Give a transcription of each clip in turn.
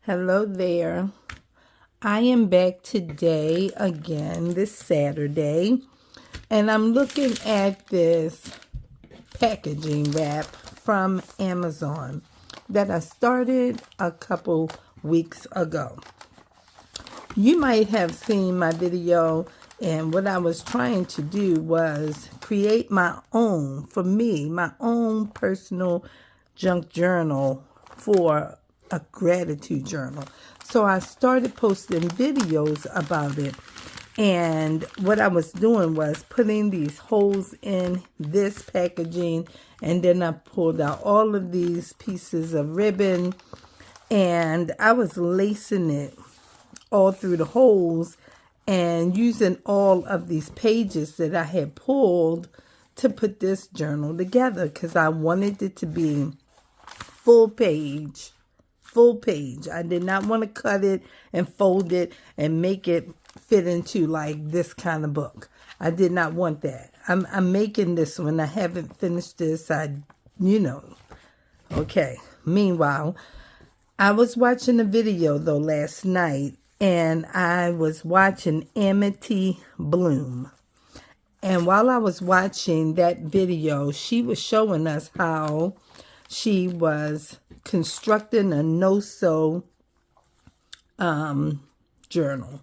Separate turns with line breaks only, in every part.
Hello there. I am back today again, this Saturday, and I'm looking at this packaging wrap from Amazon that I started a couple weeks ago. You might have seen my video, and what I was trying to do was create my own personal junk journal for a gratitude journal. So I started posting videos about it. And what I was doing was putting these holes in this packaging, and then I pulled out all of these pieces of ribbon and I was lacing it all through the holes and using all of these pages that I had pulled to put this journal together because I wanted it to be full page. I did not want to cut it and fold it and make it fit into like this kind of book. I did not want that. I'm making this one. I haven't finished this. Okay. Meanwhile, I was watching a video though last night, and I was watching Amity Bloom. And while I was watching that video, she was showing us how she was constructing a no-sew journal.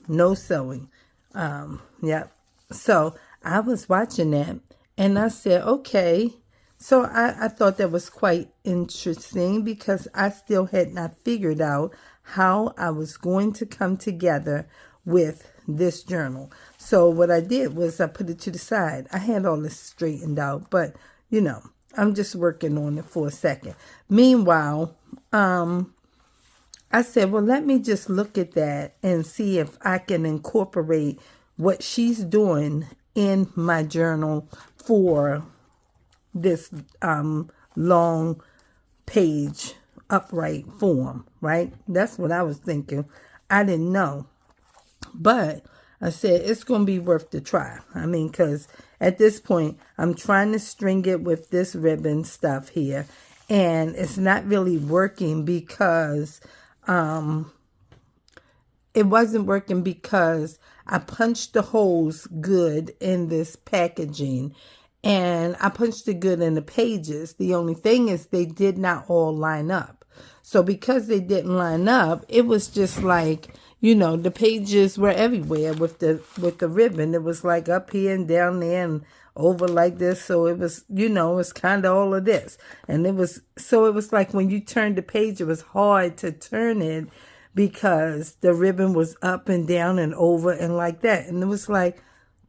No sewing. Yep. So I was watching that and I said, okay. So I thought that was quite interesting because I still had not figured out how I was going to come together with this journal. So what I did was I put it to the side. I had all this straightened out, but I'm just working on it for a second. Meanwhile, I said, well, let me just look at that and see if I can incorporate what she's doing in my journal for this long page upright form, right? That's what I was thinking. I didn't know. But I said, it's going to be worth the try. I mean, because at this point, I'm trying to string it with this ribbon stuff here. And it's not really working because it wasn't working because I punched the holes good in this packaging. And I punched it good in the pages. The only thing is they did not all line up. So because they didn't line up, it was just like, the pages were everywhere with the ribbon. It was like up here and down there and over like this. So it was, it was kind of all of this. And it was like when you turned the page, it was hard to turn it because the ribbon was up and down and over and like that. And it was like,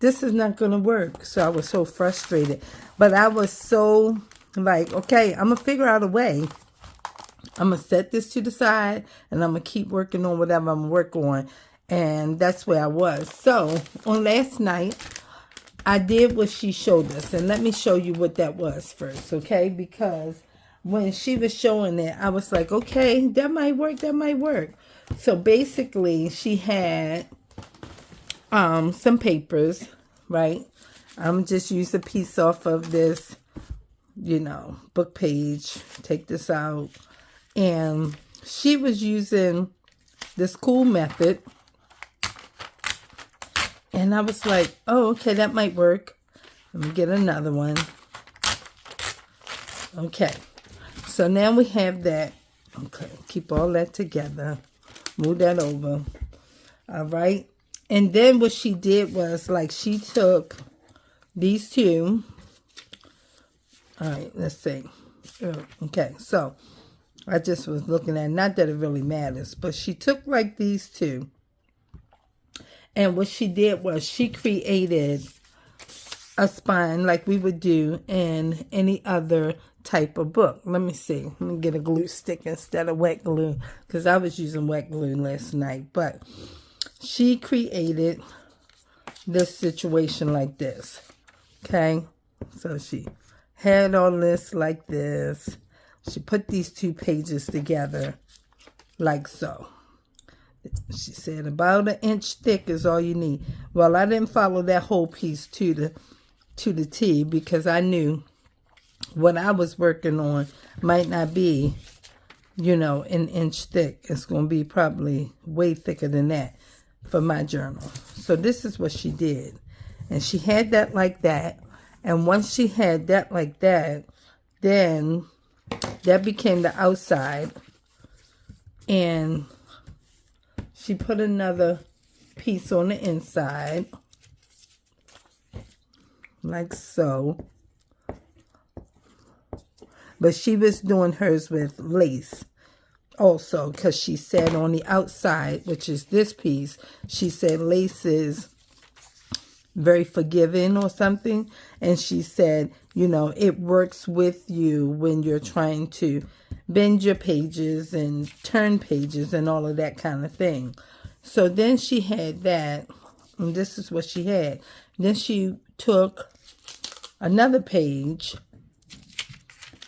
this is not going to work. So I was so frustrated. But I was so like, okay, I'm going to figure out a way. I'm going to set this to the side and I'm going to keep working on whatever I'm working on. And that's where I was. So on last night, I did what she showed us. And let me show you what that was first, okay? Because when she was showing it, I was like, okay, that might work. So basically, she had some papers, right? I'm just use a piece off of this, book page. Take this out. And she was using this cool method. And I was like, oh, okay, that might work. Let me get another one. Okay. So now we have that. Okay. Keep all that together. Move that over. All right. And then what she did was like she took these two. All right. Let's see. Okay. So I just was looking at, not that it really matters, but she took like these two. And what she did was she created a spine like we would do in any other type of book. Let me see. Let me get a glue stick instead of wet glue because I was using wet glue last night. But she created this situation like this. Okay? So she had all this like this. She put these two pages together like so. She said about 1 inch thick is all you need. Well, I didn't follow that whole piece to the T because I knew what I was working on might not be you know, an inch thick. It's going to be probably way thicker than that for my journal. So this is what she did. And she had that like that. And once she had that like that, then that became the outside. And she put another piece on the inside, like so. But she was doing hers with lace also, because she said on the outside, which is this piece, she said lace is very forgiving or something. And she said, you know, it works with you when you're trying to bend your pages and turn pages and all of that kind of thing. So then she had that, and this is what she had. Then she took another page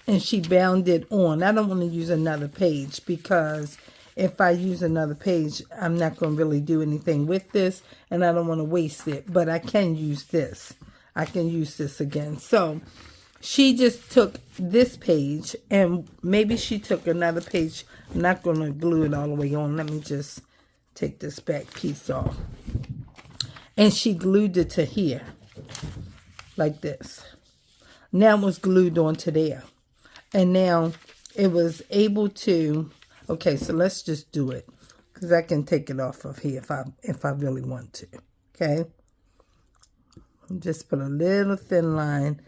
and she bound it on. I don't want to use another page, because if I use another page, I'm not going to really do anything with this, and I don't want to waste it. But I can use this. I can use this again. So she just took this page, and maybe she took another page. I'm not going to glue it all the way on. Let me just take this back piece off. And she glued it to here, like this. Now it was glued onto there. And now it was able to, okay, so let's just do it, because I can take it off of here if I really want to, okay? Just put a little thin line.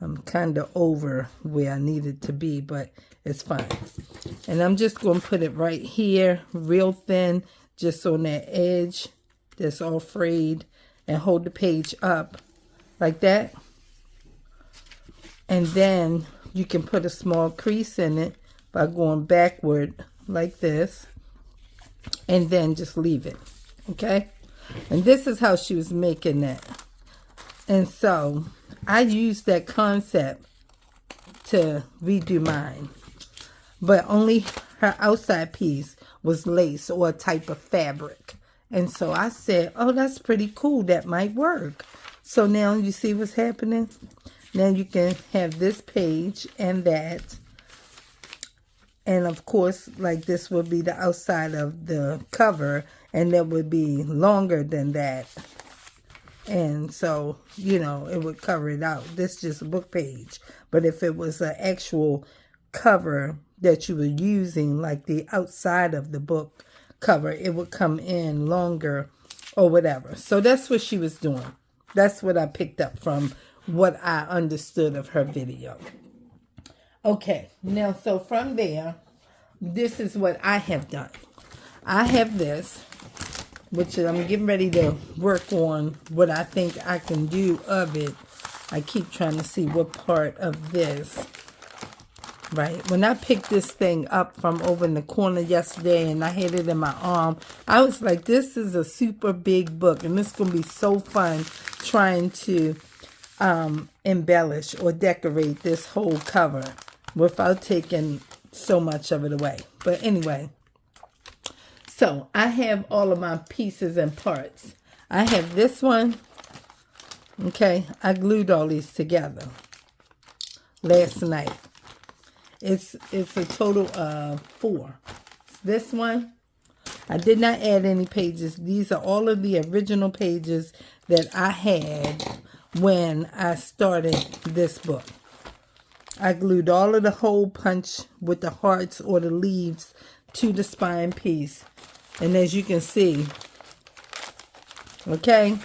I'm kind of over where I need it to be, but it's fine. And I'm just going to put it right here, real thin, just on that edge that's all frayed, and hold the page up like that. And then you can put a small crease in it by going backward like this, and then just leave it, okay? And this is how she was making that. And so I used that concept to redo mine, but only her outside piece was lace or a type of fabric. And so I said, oh, that's pretty cool. That might work. So now you see what's happening? Now you can have this page and that. And of course, like this would be the outside of the cover, and that would be longer than that. And so, you know, it would cover it out. This is just a book page. But if it was an actual cover that you were using, like the outside of the book cover, it would come in longer or whatever. So that's what she was doing. That's what I picked up from what I understood of her video. Okay, now so from there, this is what I have done. I have this, which I'm getting ready to work on what I think I can do of it. I keep trying to see what part of this, right? When I picked this thing up from over in the corner yesterday and I had it in my arm, I was like, this is a super big book, and it's going to be so fun trying to embellish or decorate this whole cover without taking so much of it away. But anyway, so I have all of my pieces and parts. I have this one. Okay, I glued all these together last night. It's a total of 4. This one, I did not add any pages. These are all of the original pages that I had when I started this book. I glued all of the hole punch with the hearts or the leaves to the spine piece. And as you can see, okay,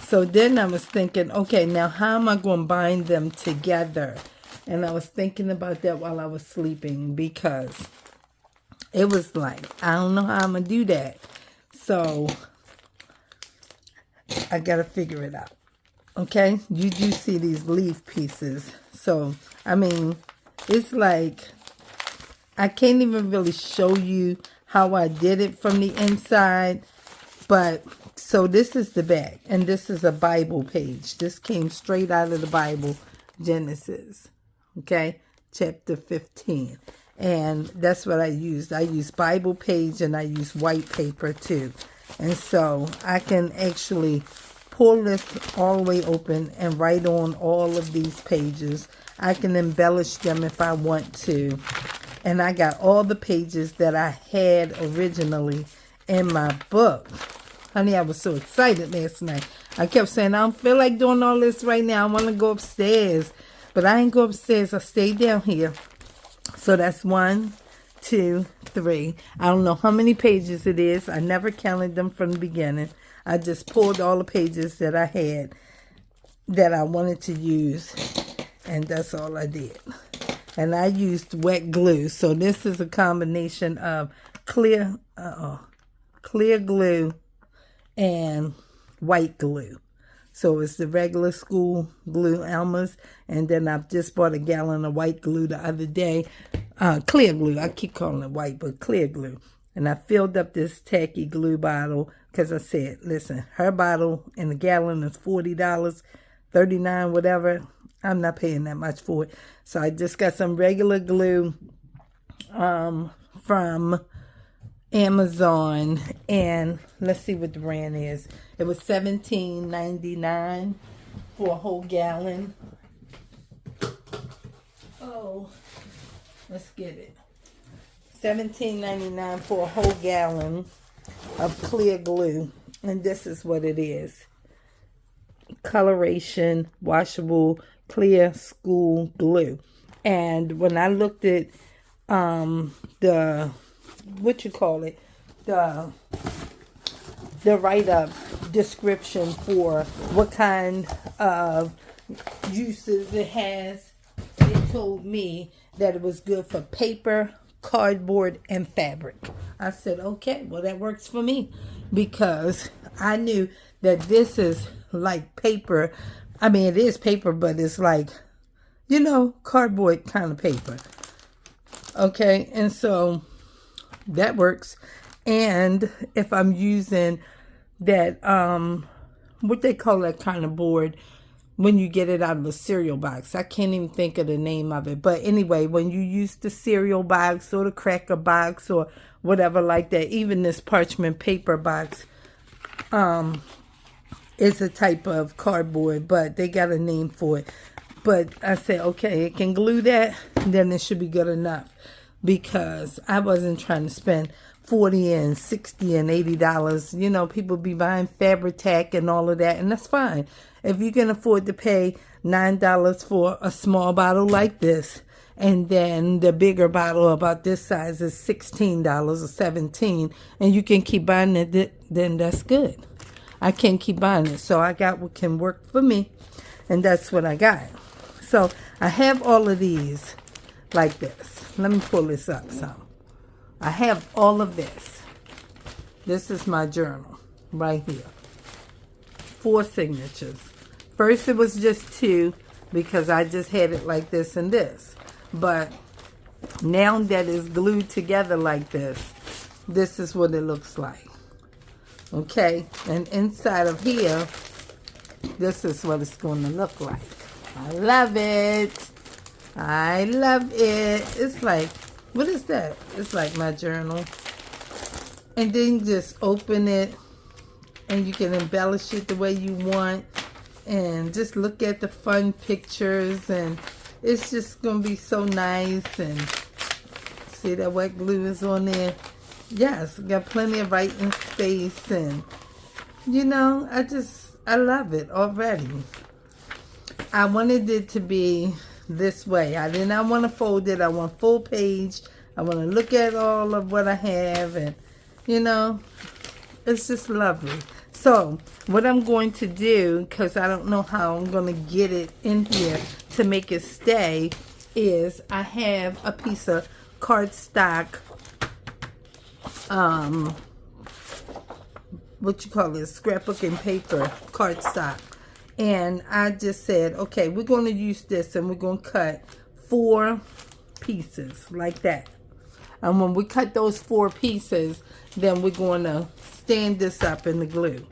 so then I was thinking, okay, now how am I going to bind them together? And I was thinking about that while I was sleeping, because it was like, I don't know how I'm going to do that. So I got to figure it out. Okay, you do see these leaf pieces. So, I mean, it's like, I can't even really show you how I did it from the inside. But, so this is the back, and this is a Bible page. This came straight out of the Bible, Genesis, okay, chapter 15. And that's what I used. I used Bible page, and I used white paper too. And so I can actually pull this all the way open and write on all of these pages. I can embellish them if I want to. And I got all the pages that I had originally in my book. Honey, I was so excited last night. I kept saying, I don't feel like doing all this right now. I want to go upstairs. But I ain't go upstairs. I stayed down here. So that's 1, 2, 3. I don't know how many pages it is. I never counted them from the beginning. I just pulled all the pages that I had that I wanted to use. And that's all I did. And I used wet glue. So this is a combination of clear glue and white glue. So it's the regular school glue, Elmer's. And then I've just bought a gallon of white glue the other day. Clear glue. I keep calling it white, but clear glue. And I filled up this tacky glue bottle because I said, listen, her bottle in the gallon is $40, $39, whatever. I'm not paying that much for it. So I just got some regular glue from Amazon, and let's see what the brand is. It was $17.99 for a whole gallon. Oh, let's get it. $17.99 for a whole gallon of clear glue, and this is what it is: coloration, washable, clear school glue. And when I looked at the write-up description for what kind of uses it has, it told me that it was good for paper, cardboard, and fabric. I said, okay, well, that works for me, because I knew that this is like paper. I mean, it is paper, but it's like, cardboard kind of paper. Okay, and so that works. And if I'm using that, what they call that kind of board when you get it out of a cereal box. I can't even think of the name of it. But anyway, when you use the cereal box or the cracker box or whatever like that, even this parchment paper box, is a type of cardboard, but they got a name for it. But I said, okay, it can glue that, then it should be good enough, because I wasn't trying to spend $40 and $60 and $80. People be buying Fabri-Tac and all of that, and that's fine. If you can afford to pay $9 for a small bottle like this, and then the bigger bottle about this size is $16 or $17, and you can keep buying it, then that's good. I can't keep buying it, so I got what can work for me, and that's what I got. So I have all of these like this. Let me pull this up some. I have all of this. This is my journal right here. 4 signatures. First it was just 2 because I just had it like this and this. But now that it's glued together like this, this is what it looks like. Okay, and inside of here, this is what it's going to look like. I love it. I love it. It's like, what is that? It's like my journal. And then you just open it and you can embellish it the way you want and just look at the fun pictures, and it's just going to be so nice. And see that wet glue is on there? Yes, got plenty of writing space, and I love it already. I wanted it to be this way. I did not want to fold it. I want full page. I want to look at all of what I have, and it's just lovely. So what I'm going to do, because I don't know how I'm going to get it in here to make it stay, is I have a piece of cardstock, scrapbooking paper cardstock. And I just said, okay, we're going to use this, and we're going to cut 4 pieces like that. And when we cut those 4 pieces, then we're going to stand this up in the glue.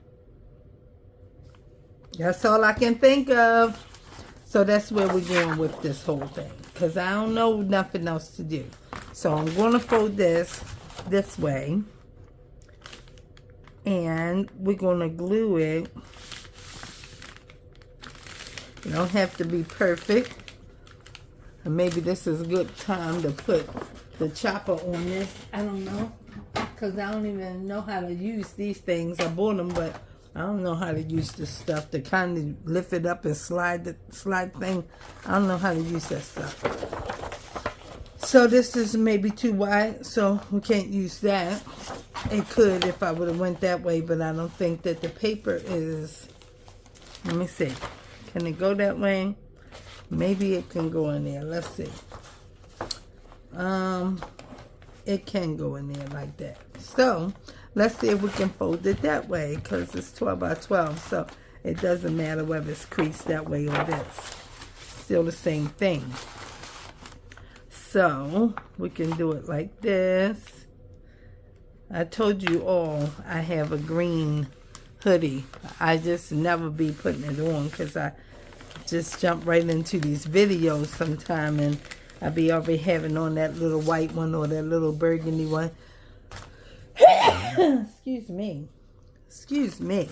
That's all I can think of. So that's where we're going with this whole thing, because I don't know nothing else to do. So I'm going to fold this way, and we're going to glue it. You don't have to be perfect. And maybe this is a good time to put the chopper on this. I don't know, because I don't even know how to use these things. I bought them, but I don't know how to use this stuff. To kind of lift it up and slide the thing. I don't know how to use that stuff. So this is maybe too wide, so we can't use that. It could if I would have went that way, but I don't think that the paper is. Let me see. Can it go that way? Maybe it can go in there. Let's see. It can go in there like that. So let's see if we can fold it that way, because it's 12 by 12, so it doesn't matter whether it's creased that way or this. Still the same thing. So we can do it like this. I told you all I have a green hoodie. I just never be putting it on because I just jump right into these videos sometime, and I be already having on that little white one or that little burgundy one. Excuse me. Excuse me.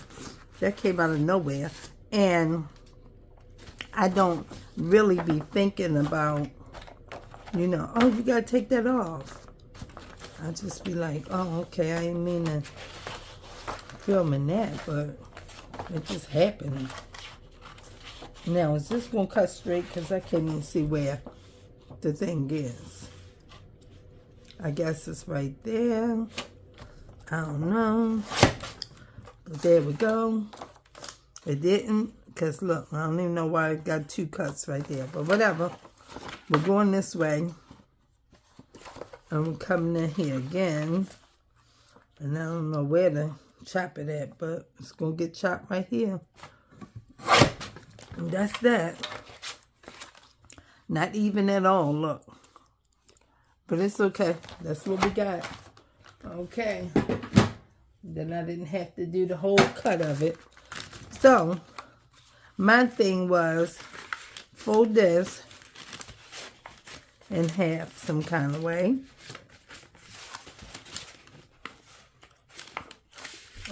That came out of nowhere. And I don't really be thinking about, you know, oh, you got to take that off. I just be like, oh, okay, I didn't mean to filming that, but it just happened. Now, is this going to cut straight? Because I can't even see where the thing is. I guess it's right there. I don't know. But there we go. It didn't. Because look, I don't even know why it got two cuts right there. But whatever. We're going this way. And we're coming in here again. And I don't know where to chop it at, but it's going to get chopped right here. And that's that. Not even at all, look. But it's okay. That's what we got. Okay. Then I didn't have to do the whole cut of it. So, my thing was fold this in half some kind of way.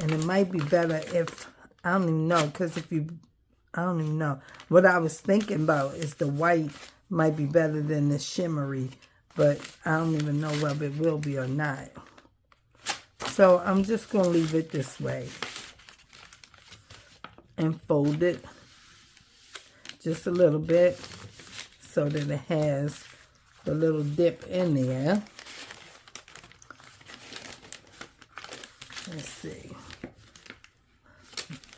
And it might be better if, I don't even know, because if you, I don't even know. What I was thinking about is the white might be better than the shimmery, but I don't even know whether it will be or not. So I'm just going to leave it this way and fold it just a little bit so that it has the little dip in there. Let's see.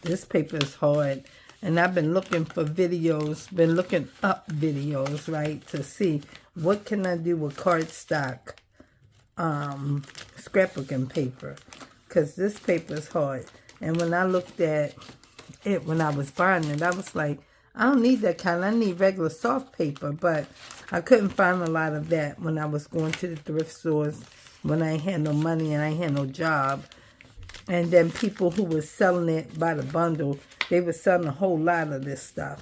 This paper is hard, and I've been looking for videos, been looking up videos, right, to see what can I do with cardstock scrapbooking paper, because this paper is hard. And when I looked at it when I was buying it, I was like, I don't need that kind. I need regular soft paper, but I couldn't find a lot of that when I was going to the thrift stores when I ain't had no money and I ain't had no job. And then people who were selling it by the bundle, they were selling a whole lot of this stuff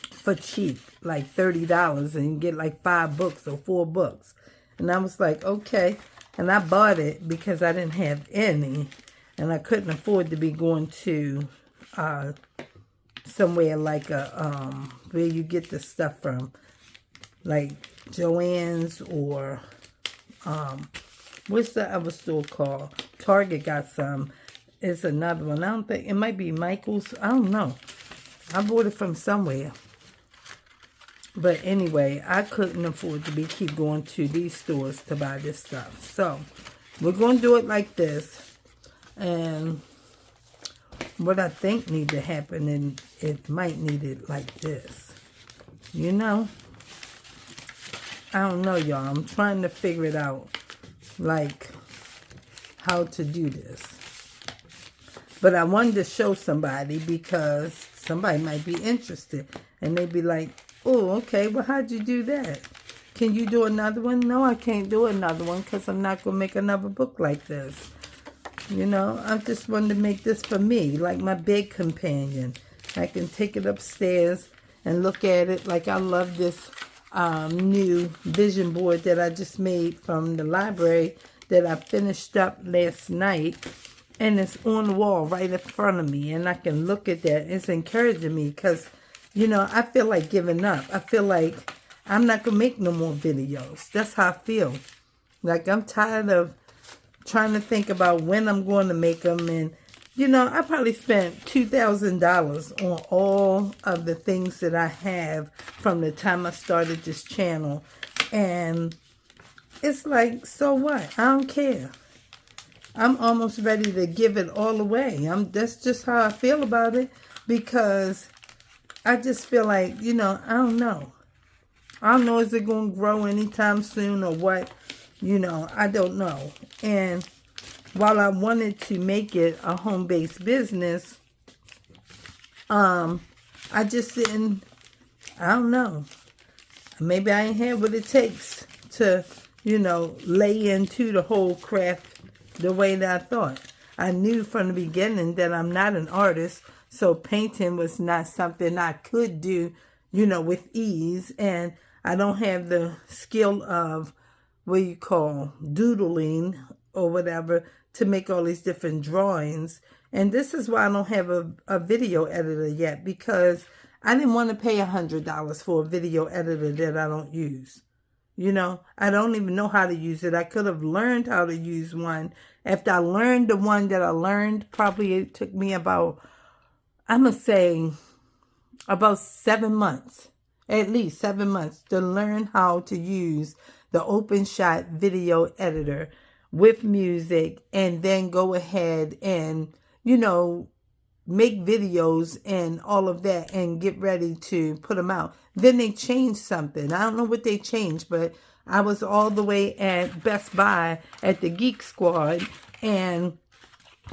for cheap, like $30, and you get like 5 books or 4 books. And I was like, okay. And I bought it because I didn't have any, and I couldn't afford to be going to somewhere like a where you get the stuff from, like Joann's or what's the other store called? Target got some. It's another one. I don't think, it might be Michael's. I don't know. I bought it from somewhere. But anyway, I couldn't afford to keep going to these stores to buy this stuff. So, we're going to do it like this. And what I think need to happen, and it might need it like this. You know? I don't know, y'all. I'm trying to figure it out. Like, how to do this. But I wanted to show somebody because somebody might be interested. And they'd be like, oh, okay, well, how'd you do that? Can you do another one? No, I can't do another one because I'm not going to make another book like this. You know, I just wanted to make this for me, like my bed companion. I can take it upstairs and look at it. Like, I love this new vision board that I just made from the library that I finished up last night. And it's on the wall right in front of me. And I can look at that. It's encouraging me because, you know, I feel like giving up. I feel like I'm not going to make no more videos. That's how I feel. Like, I'm tired of trying to think about when I'm going to make them. And, you know, I probably spent $2,000 on all of the things that I have from the time I started this channel. And it's like, so what? I don't care. I'm almost ready to give it all away. That's just how I feel about it, because I just feel like, you know, I don't know. I don't know, is it going to grow anytime soon or what? You know, I don't know. And while I wanted to make it a home-based business, I just didn't, I don't know. Maybe I ain't had what it takes to, you know, lay into the whole craft the way that I thought. I knew from the beginning that I'm not an artist, so painting was not something I could do, you know, with ease. And I don't have the skill of what you call doodling or whatever to make all these different drawings. And this is why I don't have a video editor yet, because I didn't want to pay $100 for a video editor that I don't use. You know, I don't even know how to use it. I could have learned how to use one. After I learned the one that I learned, probably it took me about, I'm going to say, about 7 months. At least 7 months to learn how to use the OpenShot video editor with music, and then go ahead and, you know, make videos and all of that and get ready to put them out. Then they changed something. I don't know what they changed, but I was all the way at Best Buy at the Geek Squad and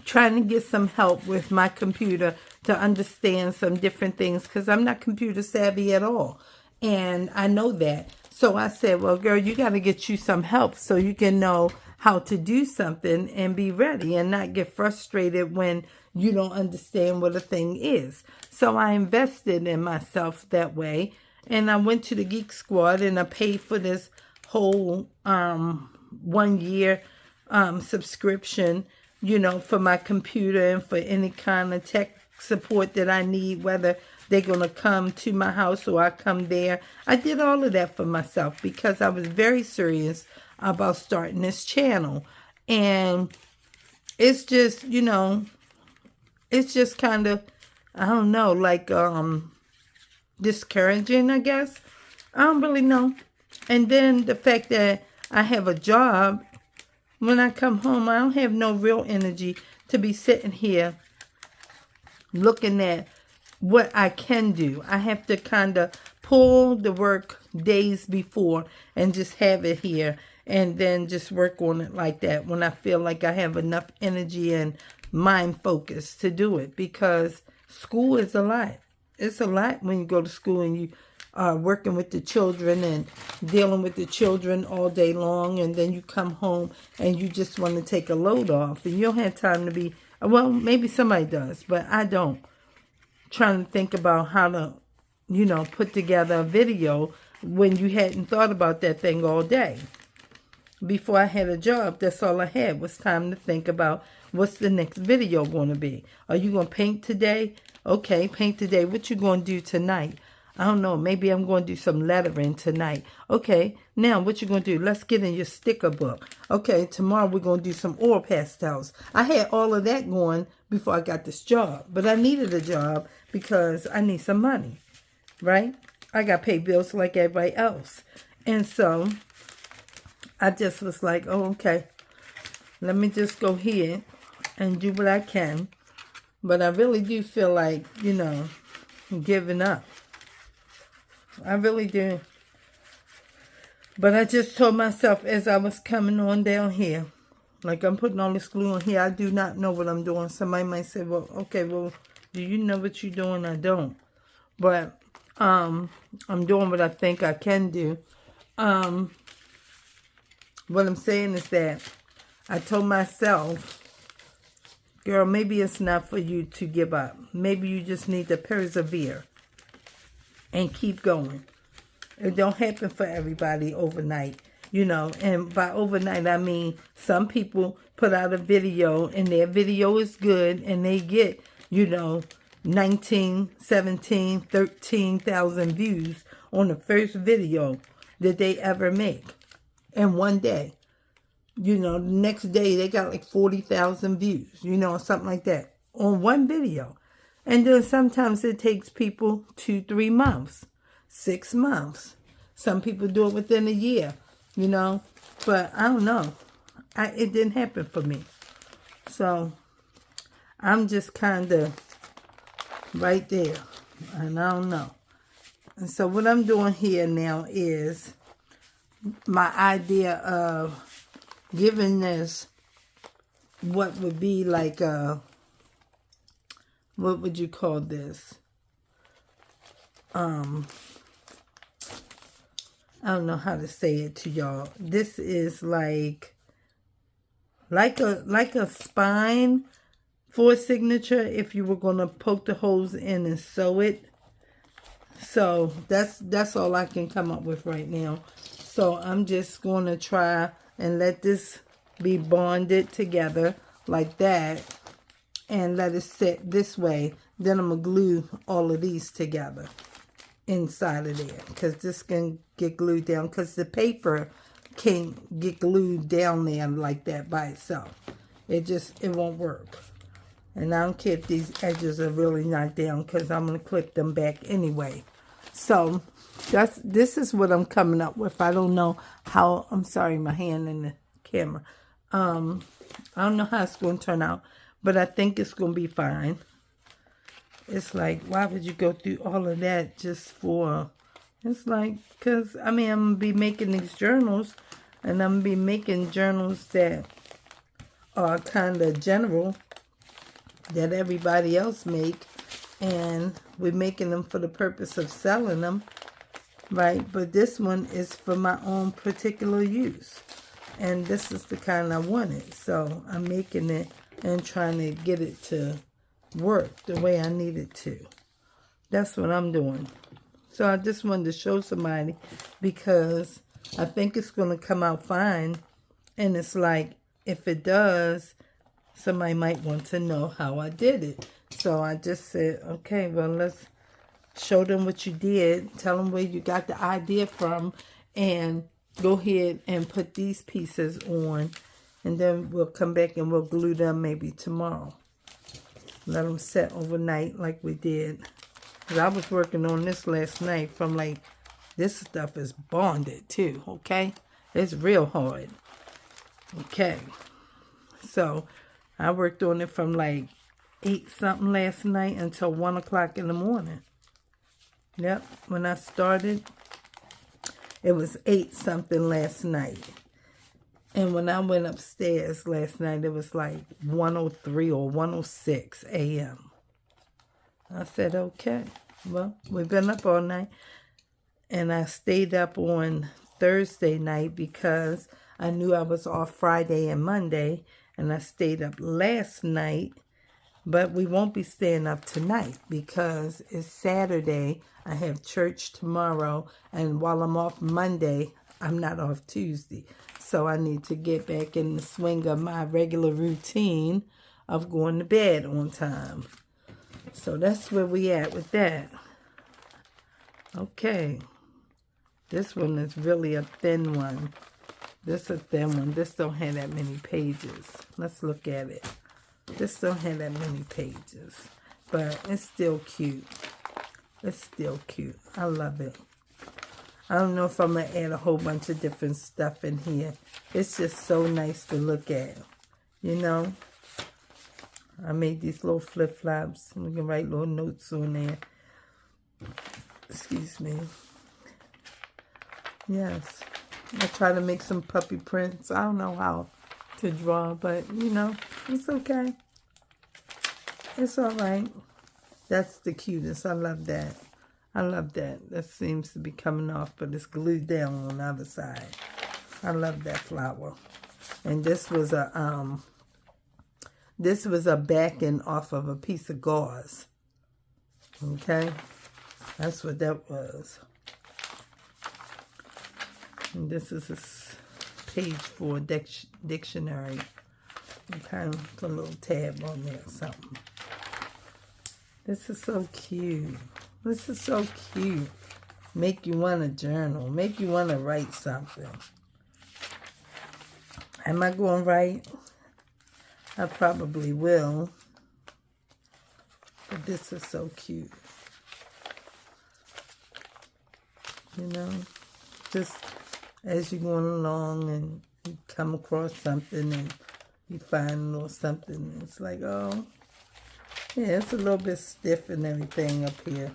trying to get some help with my computer to understand some different things, because I'm not computer savvy at all. And I know that. So I said, well, girl, you got to get you some help so you can know how to do something and be ready and not get frustrated when you don't understand what a thing is. So I invested in myself that way. And I went to the Geek Squad and I paid for this whole 1 year subscription, you know, for my computer and for any kind of tech support that I need, whether they're going to come to my house or I come there. I did all of that for myself because I was very serious about starting this channel. And it's just, you know, it's just kind of, I don't know, like discouraging, I guess. I don't really know. And then the fact that I have a job, when I come home, I don't have no real energy to be sitting here looking at what I can do. I have to kind of pull the work days before and just have it here and then just work on it like that when I feel like I have enough energy and mind focus to do it, because school is a lot. It's a lot when you go to school and you are working with the children and dealing with the children all day long, and then you come home and you just want to take a load off and you don't have time to be, well, maybe somebody does, but I don't. Trying to think about how to, you know, put together a video when you hadn't thought about that thing all day. Before I had a job, that's all I had was time to think about what's the next video going to be. Are you going to paint today? Okay, paint today. What you going to do tonight? I don't know. Maybe I'm going to do some lettering tonight. Okay, now what you going to do? Let's get in your sticker book. Okay, tomorrow we're going to do some oil pastels. I had all of that going before I got this job. But I needed a job because I need some money, right? I got to pay bills like everybody else. And so I just was like, oh, okay, let me just go here and do what I can. But I really do feel like, you know, giving up. I really do. But I just told myself as I was coming on down here, like I'm putting all this glue on here, I do not know what I'm doing. Somebody might say, well, okay, well, do you know what you're doing? I don't. But I'm doing what I think I can do. What I'm saying is that I told myself, girl, maybe it's not for you to give up. Maybe you just need to persevere and keep going. It don't happen for everybody overnight, you know. And by overnight, I mean some people put out a video and their video is good and they get, you know, 19, 17, 13,000 views on the first video that they ever make in one day. You know, the next day they got like 40,000 views, you know, something like that on one video. And then sometimes it takes people 2-3 months, 6 months. Some people do it within a year, you know, but I don't know. It didn't happen for me. So I'm just kind of right there, and I don't know. And so what I'm doing here now is my idea of giving this what would be like a, what would you call this? I don't know how to say it to y'all. This is like a spine for a signature if you were gonna poke the holes in and sew it. So that's all I can come up with right now. So I'm just gonna try and let this be bonded together like that and let it sit this way. Then I'm gonna glue all of these together inside of there, because this can get glued down, because the paper can't get glued down there like that by itself. It won't work. And I don't care if these edges are really not down, because I'm going to clip them back anyway. So this is what I'm coming up with. I don't know how, I'm sorry, my hand in the camera. I don't know how it's going to turn out, but I think it's going to be fine. It's like, why would you go through all of that just for, it's like, because, I mean, I'm going to be making these journals, and I'm going to be making journals that are kind of general, that everybody else make, and we're making them for the purpose of selling them, right? But this one is for my own particular use, and this is the kind I wanted. So I'm making it and trying to get it to work the way I need it to. That's what I'm doing. So I just wanted to show somebody, because I think it's going to come out fine. And it's like, if it does, somebody might want to know how I did it. So I just said, okay, well, let's show them what you did. Tell them where you got the idea from. And go ahead and put these pieces on. And then we'll come back and we'll glue them maybe tomorrow. Let them set overnight like we did. 'Cause I was working on this last night from like, this stuff is bonded too, okay? It's real hard. Okay. So I worked on it from like 8 something last night until 1 o'clock in the morning. Yep. When I started, it was 8 something last night. And when I went upstairs last night, it was like 1:03 or 1:06 a.m. I said, okay, well, we've been up all night. And I stayed up on Thursday night because I knew I was off Friday and Monday. And I stayed up last night. But we won't be staying up tonight because it's Saturday. I have church tomorrow. And while I'm off Monday, I'm not off Tuesday. So I need to get back in the swing of my regular routine of going to bed on time. So that's where we at with that. Okay. This one is really a thin one. This is a thin one. This don't have that many pages. Let's look at it. This don't have that many pages. But it's still cute. It's still cute. I love it. I don't know if I'm going to add a whole bunch of different stuff in here. It's just so nice to look at. You know? I made these little flip-flops. We can write little notes on there. Excuse me. Yes. I try to make some puppy prints. I don't know how to draw, but, you know, it's okay. It's all right. That's the cutest. I love that. I love that. That seems to be coming off, but it's glued down on the other side. I love that flower. And this was a backing off of a piece of gauze. Okay? That's what that was. And this is a page for a dictionary. Okay? Put a little tab on there or something. This is so cute. This is so cute. Make you want to journal. Make you want to write something. Am I going right? I probably will. But this is so cute. You know, just as you're going along and you come across something and you find a little something, it's like, oh, yeah, it's a little bit stiff and everything up here.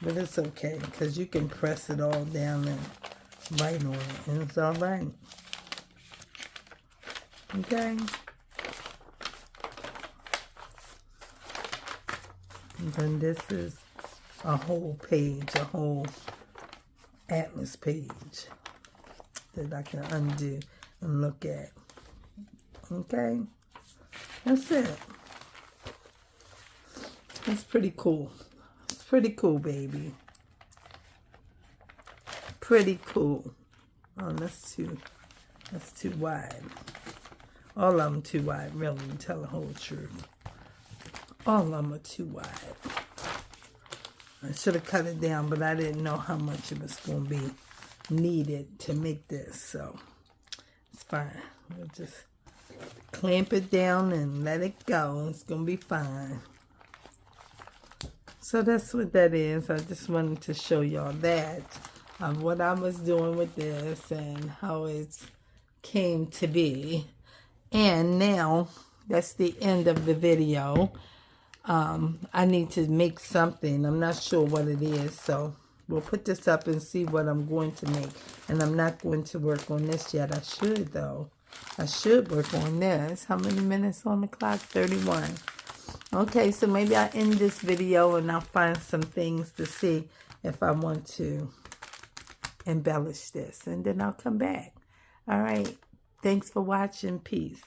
But it's okay, because you can press it all down and write on it, and it's all right. Okay? And then this is a whole page, a whole atlas page that I can undo and look at. Okay? That's it. It's pretty cool. It's pretty cool, baby. Pretty cool. Oh, that's too wide. All of them too wide, really, to tell the whole truth. All of them are too wide. I should have cut it down, but I didn't know how much it was going to be needed to make this, so it's fine. We'll just clamp it down and let it go. It's going to be fine. So that's what that is. I just wanted to show y'all that, of what I was doing with this and how it came to be. And now, that's the end of the video. I need to make something. I'm not sure what it is, so we'll put this up and see what I'm going to make. And I'm not going to work on this yet. I should, though. I should work on this. How many minutes on the clock? 31. Okay, so maybe I'll end this video and I'll find some things to see if I want to embellish this. And then I'll come back. All right. Thanks for watching. Peace.